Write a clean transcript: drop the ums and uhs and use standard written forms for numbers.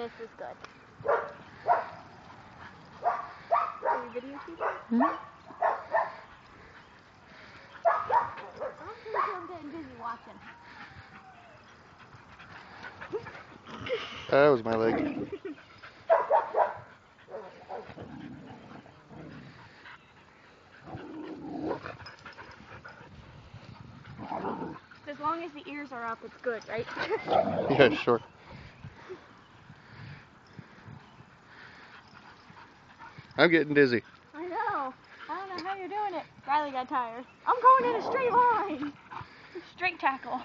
This is good. Are you videotaping? Hmm? I'm pretty sure I'm getting busy watching. That was my leg. As long as the ears are up, it's good, right? Yeah, sure. I'm getting dizzy. I know. I don't know how you're doing it. Riley got tired. I'm going in a straight line. Straight tackle.